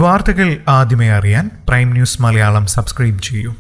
വാർത്തകൾ ആദ്യമേ അറിയാൻ പ്രൈം ന്യൂസ് മലയാളം സബ്സ്ക്രൈബ് ചെയ്യൂ.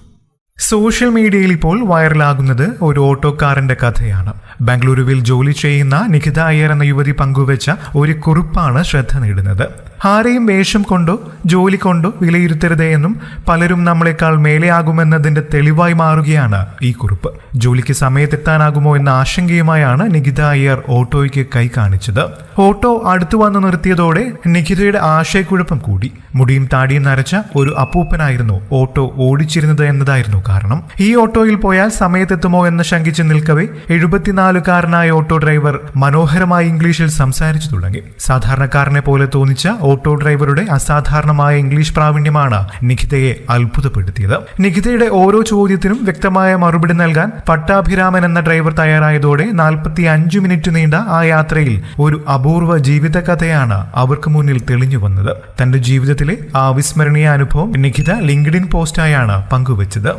സോഷ്യൽ മീഡിയയിൽ ഇപ്പോൾ വൈറലാകുന്നത് ഒരു ഓട്ടോക്കാരന്റെ കഥയാണ്. ബംഗളൂരുവിൽ ജോലി ചെയ്യുന്ന നിഖിത അയ്യർ എന്ന യുവതി പങ്കുവച്ച ഒരു കുറിപ്പാണ് ശ്രദ്ധ നേടുന്നത്. ആരെയും വേഷം കൊണ്ടോ ജോലി കൊണ്ടോ വിലയിരുത്തരുതേ എന്നും പലരും നമ്മളെക്കാൾ മേലെയാകുമെന്നതിന്റെ തെളിവായി മാറുകയാണ് ഈ കുറിപ്പ്. ജോലിക്ക് സമയത്തെത്താനാകുമോ എന്ന ആശങ്കയുമായാണ് നിഖിത അയ്യർ ഓട്ടോയ്ക്ക് കൈ കാണിച്ചത്. ഓട്ടോ അടുത്തു വന്ന് നിർത്തിയതോടെ നിഖിതയുടെ ആശയക്കുഴപ്പം കൂടി. മുടിയും താടിയും നരച്ച ഒരു അപ്പൂപ്പനായിരുന്നു ഓട്ടോ ഓടിച്ചിരുന്നത് എന്നതായിരുന്നു കാരണം. ഈ ഓട്ടോയിൽ പോയാൽ സമയത്തെത്തുമോ എന്ന് ശങ്കിച്ച് നിൽക്കവേ 74-കാരനായ ഓട്ടോ ഡ്രൈവർ മനോഹരമായ ഇംഗ്ലീഷിൽ സംസാരിച്ചു തുടങ്ങി. സാധാരണക്കാരനെ പോലെ തോന്നിച്ച ഓട്ടോ ഡ്രൈവറുടെ അസാധാരണമായ ഇംഗ്ലീഷ് പ്രാവീണ്യമാണ് നിഖിതയെ അത്ഭുതപ്പെടുത്തിയത്. നിഖിതയുടെ ഓരോ ചോദ്യത്തിനും വ്യക്തമായ മറുപടി നൽകാൻ പട്ടാഭിരാമൻ എന്ന ഡ്രൈവർ തയ്യാറായതോടെ 45 മിനിറ്റ് നീണ്ട ആ യാത്രയിൽ ഒരു അപൂർവ ജീവിത കഥയാണ് അവർക്ക് മുന്നിൽ തെളിഞ്ഞു വന്നത്. തന്റെ ജീവിതത്തിലെ ആ അവിസ്മരണീയ അനുഭവം നിഖിത ലിങ്ക്ഡിൻ പോസ്റ്റായാണ് പങ്കുവച്ചത്.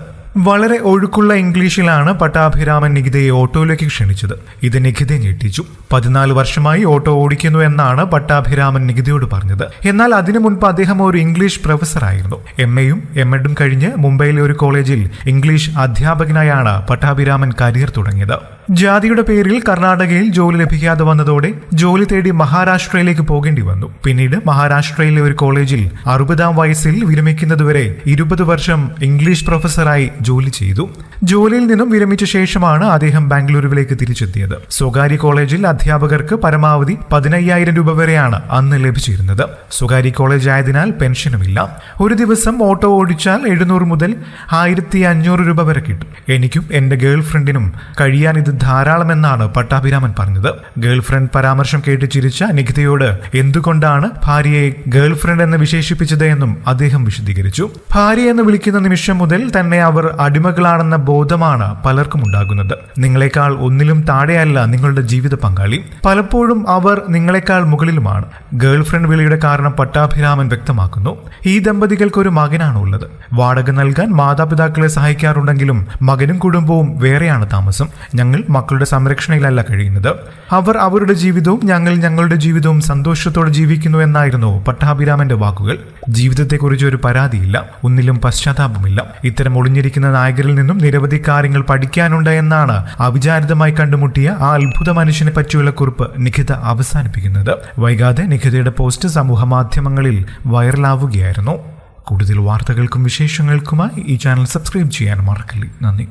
വളരെ ഒഴുക്കുള്ള ഇംഗ്ലീഷിലാണ് പട്ടാഭിരാമൻ നിഖിതയെ ഓട്ടോയിലേക്ക് ക്ഷണിച്ചത്. ഇത് നിഖിതയെ ഞെട്ടിച്ചു. 14 വർഷമായി ഓട്ടോ ഓടിക്കുന്നു എന്നാണ് പട്ടാഭിരാമൻ നിഖിതയോട് പറഞ്ഞത്. എന്നാൽ അതിനു മുൻപ് അദ്ദേഹം ഒരു ഇംഗ്ലീഷ് പ്രൊഫസറായിരുന്നു. MAയും MEഡും കഴിഞ്ഞ് മുംബൈയിലെ ഒരു കോളേജിൽ ഇംഗ്ലീഷ് അധ്യാപകനായാണ് പട്ടാഭിരാമൻ കരിയർ തുടങ്ങിയത്. ജാതിയുടെ പേരിൽ കർണാടകയിൽ ജോലി ലഭിക്കാതെ വന്നതോടെ ജോലി തേടി മഹാരാഷ്ട്രയിലേക്ക് പോകേണ്ടി വന്നു. പിന്നീട് മഹാരാഷ്ട്രയിലെ ഒരു കോളേജിൽ 60-ാം വയസ്സിൽ വിരമിക്കുന്നതുവരെ 20 വർഷം ഇംഗ്ലീഷ് പ്രൊഫസറായി ജോലി ചെയ്തു. ജോലിയിൽ നിന്നും വിരമിച്ച ശേഷമാണ് അദ്ദേഹം ബാംഗ്ലൂരുവിലേക്ക് തിരിച്ചെത്തിയത്. സ്വകാര്യ കോളേജിൽ അധ്യാപകർക്ക് പരമാവധി 15,000 രൂപ വരെയാണ് അന്ന് ലഭിച്ചിരുന്നത്. സ്വകാര്യ കോളേജ് ആയതിനാൽ പെൻഷനുമില്ല. ഒരു ദിവസം ഓട്ടോ ഓടിച്ചാൽ 700 മുതൽ 1,500 രൂപ വരെ കിട്ടും. എനിക്കും എന്റെ ഗേൾ ഫ്രണ്ടിനും കഴിയാൻ ഇത് ധാരാളമെന്നാണ് പട്ടാഭിരാമൻ പറഞ്ഞത്. ഗേൾ ഫ്രണ്ട് പരാമർശം കേട്ട് ചിരിച്ച നിഖിതയോട് എന്തുകൊണ്ടാണ് ഭാര്യയെ ഗേൾ ഫ്രണ്ട് എന്ന് വിശേഷിപ്പിച്ചത് എന്നും അദ്ദേഹം വിശദീകരിച്ചു. ഭാര്യ എന്ന് വിളിക്കുന്ന നിമിഷം മുതൽ തന്നെ അവർ അടിമകളാണെന്ന ബോധമാണ് പലർക്കും ഉണ്ടാകുന്നത്. നിങ്ങളെക്കാൾ ഒന്നിലും താഴെയല്ല നിങ്ങളുടെ ജീവിത പങ്കാളി. പലപ്പോഴും അവർ നിങ്ങളെക്കാൾ മുകളിലുമാണ്. ഗേൾ ഫ്രണ്ട് വിളിയുടെ കാരണം പട്ടാഭിരാമൻ വ്യക്തമാക്കുന്നു. ഈ ദമ്പതികൾക്ക് ഒരു മകനാണ് ഉള്ളത്. വാടക നൽകാൻ മാതാപിതാക്കളെ സഹായിക്കാറുണ്ടെങ്കിലും മകനും കുടുംബവും വേറെയാണ് താമസം. ഞങ്ങൾ മക്കളുടെ സംരക്ഷണയിലല്ല കഴിയുന്നത്. അവർ അവരുടെ ജീവിതവും ഞങ്ങൾ ഞങ്ങളുടെ ജീവിതവും സന്തോഷത്തോടെ ജീവിക്കുന്നു എന്നായിരുന്നു പട്ടാഭിരാമന്റെ വാക്കുകൾ. ജീവിതത്തെക്കുറിച്ച് ഒരു പരാതിയില്ല, ഒന്നിലും പശ്ചാത്താപമില്ല. ഇത്തരം ഒളിഞ്ഞിരിക്കുന്ന നായകരിൽ നിന്നും നിരവധി കാര്യങ്ങൾ പഠിക്കാനുണ്ട് എന്നാണ് അവിചാരിതമായി കണ്ടുമുട്ടിയ ആ അത്ഭുത മനുഷ്യനെ പറ്റിയുള്ള കുറിപ്പ് നിഖിത അവസാനിപ്പിക്കുന്നത്. വൈകാതെ നിഖിതയുടെ പോസ്റ്റ് സമൂഹ മാധ്യമങ്ങളിൽ വൈറലാവുകയായിരുന്നു. കൂടുതൽ വാർത്തകൾക്കും വിശേഷങ്ങൾക്കുമായി ഈ ചാനൽ സബ്സ്ക്രൈബ് ചെയ്യാൻ മറക്കല്ലേ. നന്ദി.